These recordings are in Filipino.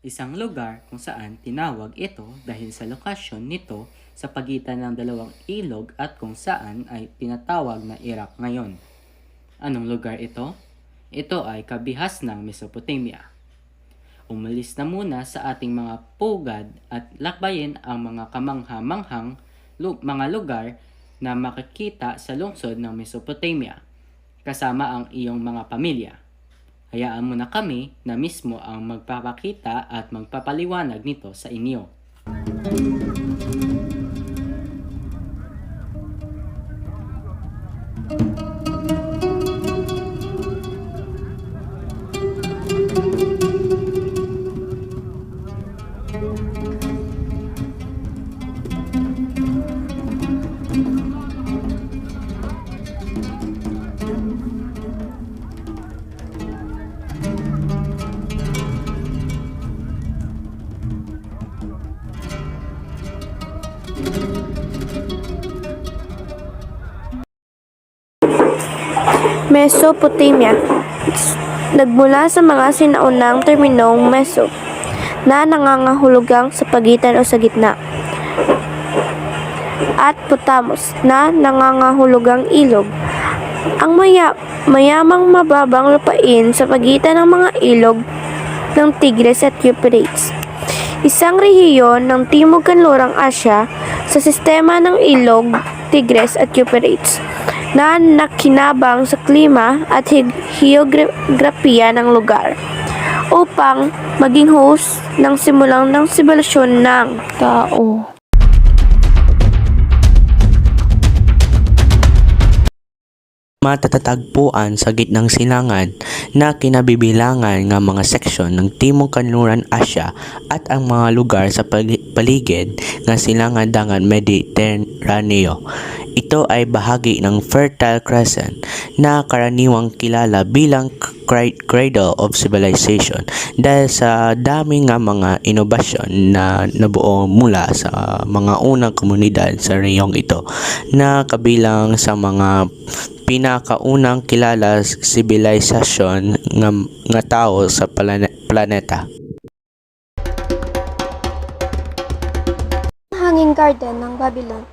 Isang lugar kung saan tinawag ito dahil sa lokasyon nito sa pagitan ng dalawang ilog at kung saan ay tinatawag na Iraq ngayon. Anong lugar ito? Ito ay kabihas ng Mesopotamia. Umalis na muna sa ating mga pugad at lakbayin ang mga kamangha-manghang mga lugar na makikita sa lungsod ng Mesopotamia, kasama ang iyong mga pamilya. Hayaan mo na kami na mismo ang magpapakita at magpapaliwanag nito sa inyo. Mesopotamia. Nagmula sa mga sinaunang terminong Meso na nangangahulugang sa pagitan o sa gitna, at Potamos na nangangahulugang ilog. Ang mayamang mababang lupain sa pagitan ng mga ilog ng Tigris at Euphrates. Isang rehiyon ng Timog Kanlurang Asya sa sistema ng ilog Tigris at Euphrates na nakinabang sa klima at heograpiya ng lugar upang maging host ng simulang ng sibilisasyon ng tao. Matatagpuan sa gitnang silangan na kinabibilangan ng mga seksyon ng Timog Kanluran Asya at ang mga lugar sa paligid ng silangan dagat Mediteraneo. Ito ay bahagi ng Fertile Crescent na karaniwang kilala bilang cradle of civilization dahil sa dami nga mga inobasyon na nabuo mula sa mga unang komunidad sa reyong ito na kabilang sa mga pinakaunang kilala sibilisasyon nga tao sa planeta. Hanging Garden ng Babylon.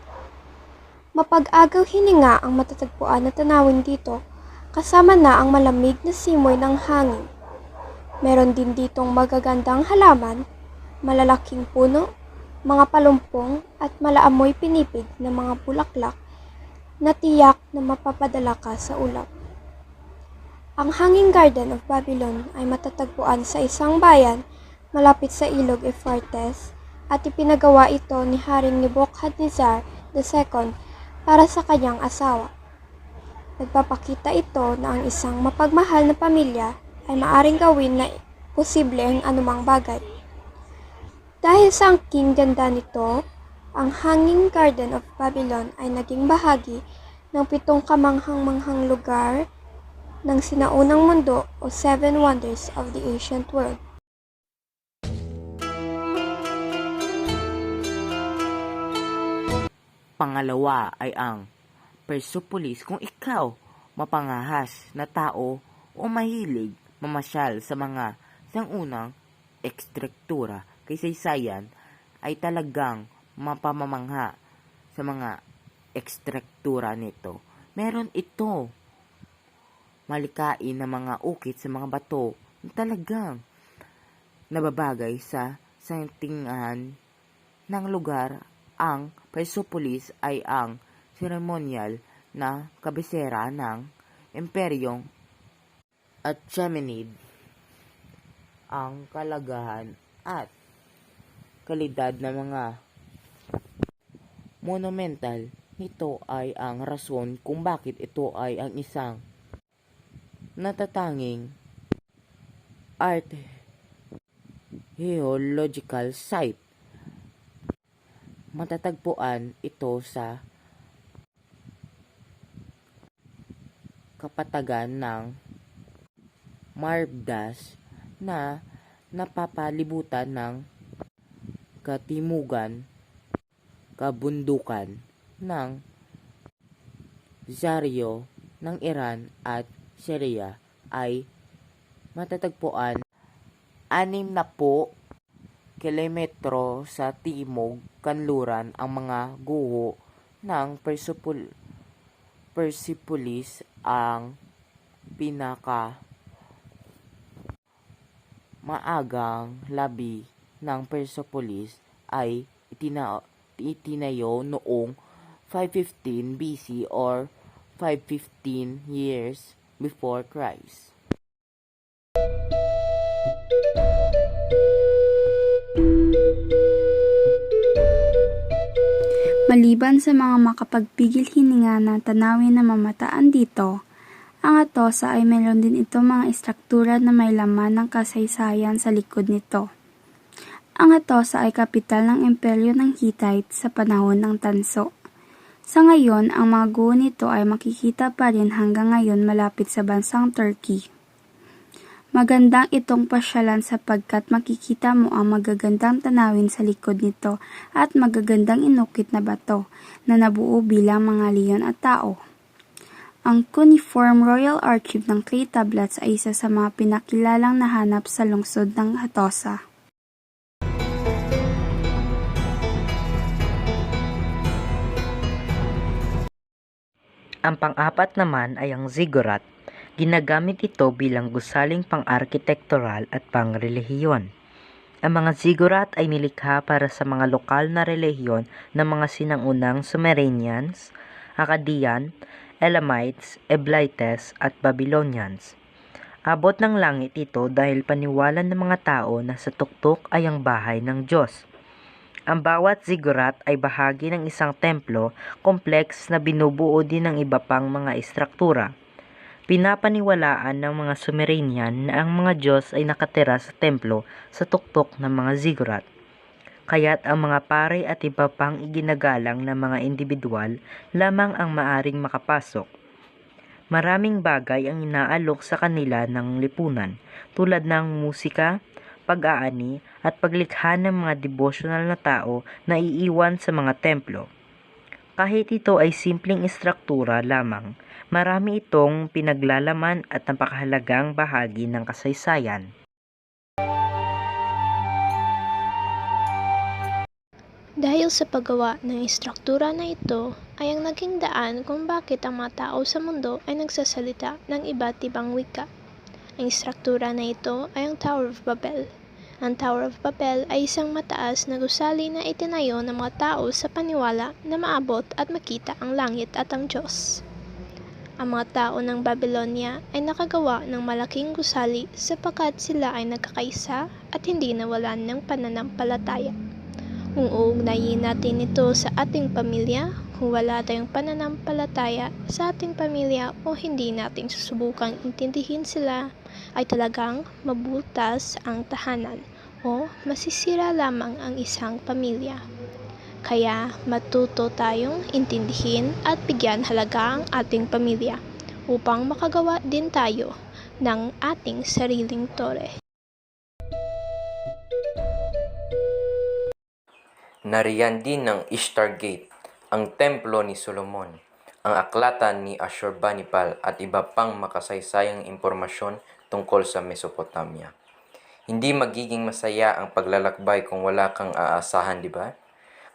Mapag-agaw hininga ang matatagpuan na tanawin dito, kasama na ang malamig na simoy ng hangin. Meron din ditong magagandang halaman, malalaking puno, mga palumpong at malaamoy pinipig na mga bulaklak na tiyak na mapapadala ka sa ulap. Ang Hanging Garden of Babylon ay matatagpuan sa isang bayan malapit sa ilog Euphrates at ipinagawa ito ni Haring Nebuchadnezzar II para sa kanyang asawa. Nagpapakita ito na ang isang mapagmahal na pamilya ay maaring gawin na posible ang anumang bagay. Dahil sa angking ganda nito, ang Hanging Garden of Babylon ay naging bahagi ng 7 kamanghang-manghang lugar ng sinaunang mundo o 7 Wonders of the Ancient World. Pangalawa ay ang Persepolis. Kung ikaw mapangahas na tao o mahilig mamasyal sa mga sangunang ekstruktura kasaysayan, ay talagang mapamamangha sa mga ekstruktura nito. Meron ito malikain na mga ukit sa mga bato na talagang nababagay sa settingan ng lugar. Ang Persepolis ay ang seremonyal na kabisera ng Imperyong Achaemenid. Ang kalagahan at kalidad ng mga monumental nito ay ang rason kung bakit ito ay ang isang natatanging archaeological site. Matatagpuan ito sa kapatagan ng Marbdas na napapalibutan ng katimugan kabundukan ng Zario ng Iran at Syria ay matatagpuan 60 kilometro sa timog kanluran ang mga guho ng Persepolis. Ang pinaka maagang labi ng Persepolis ay itinayo noong 515 BC or 515 years before Christ. Maliban sa mga makapagpigil hininga na tanawin na mamataan dito, ang Atosa ay meron din ito mga istruktura na may laman ng kasaysayan sa likod nito. Ang Atosa ay kapital ng imperyo ng Hittite sa panahon ng Tanso. Sa ngayon, ang mga guho nito ay makikita pa rin hanggang ngayon malapit sa bansang Turkey. Magandang itong pasyalan sapagkat makikita mo ang magagandang tanawin sa likod nito at magagandang inukit na bato na nabuo bilang mga leon at tao. Ang cuneiform royal archive ng clay tablets ay isa sa mga pinakilalang nahanap sa lungsod ng Atosa. Ang pang-apat naman ay ang ziggurat. Ginagamit ito bilang gusaling pang-arkitektural at pang-relihiyon. Ang mga ziggurat ay nilikha para sa mga lokal na relihiyon ng mga sinangunang Sumerians, Akkadian, Elamites, Eblites at Babylonians. Abot ng langit ito dahil paniwala ng mga tao na sa tuktok ay ang bahay ng Diyos. Ang bawat ziggurat ay bahagi ng isang templo, kompleks na binubuo din ng iba pang mga istruktura. Pinapaniwalaan ng mga Sumerian na ang mga Diyos ay nakatira sa templo sa tuktok ng mga ziggurat. Kaya't ang mga pare at iba pang iginagalang na mga individual lamang ang maaring makapasok. Maraming bagay ang inaalok sa kanila ng lipunan tulad ng musika, pag-aani at paglikha ng mga devotional na tao na iiwan sa mga templo. Kahit ito ay simpleng istruktura lamang, marami itong pinaglalaman at napakahalagang bahagi ng kasaysayan. Dahil sa paggawa ng istruktura na ito ay ang naging daan kung bakit ang mga tao sa mundo ay nagsasalita ng iba't ibang wika. Ang istruktura na ito ay ang Tower of Babel. Ang Tower of Babel ay isang mataas na gusali na itinayo ng mga tao sa paniwala na maabot at makita ang langit at ang Diyos. Ang mga tao ng Babylonia ay nakagawa ng malaking gusali sapagkat sila ay nagkakaisa at hindi nawalan ng pananampalataya. Kung uugnayin natin ito sa ating pamilya, kung wala tayong pananampalataya sa ating pamilya o hindi natin susubukang intindihin sila, ay talagang mabutas ang tahanan o masisira lamang ang isang pamilya. Kaya matuto tayong intindihin at bigyan halaga ang ating pamilya upang makagawa din tayo ng ating sariling tore. Nariyan din ng Ishtar Gate, ang templo ni Solomon, ang aklatan ni Ashurbanipal at iba pang makasaysayang impormasyon tungkol sa Mesopotamia. Hindi magiging masaya ang paglalakbay kung wala kang aasahan, di ba?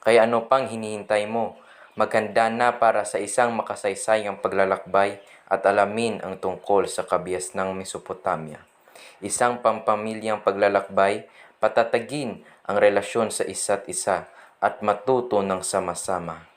Kaya ano pang hinihintay mo? Maganda na para sa isang makasaysayang paglalakbay at alamin ang tungkol sa kabias ng Mesopotamia. Isang pampamilyang paglalakbay, patatagin ang relasyon sa isa't isa at matuto ng sama-sama.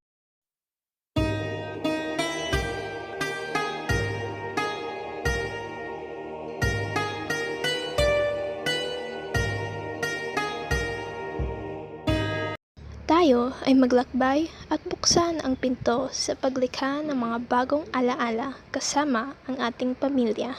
Tayo ay maglakbay at buksan ang pinto sa paglikha ng mga bagong alaala kasama ang ating pamilya.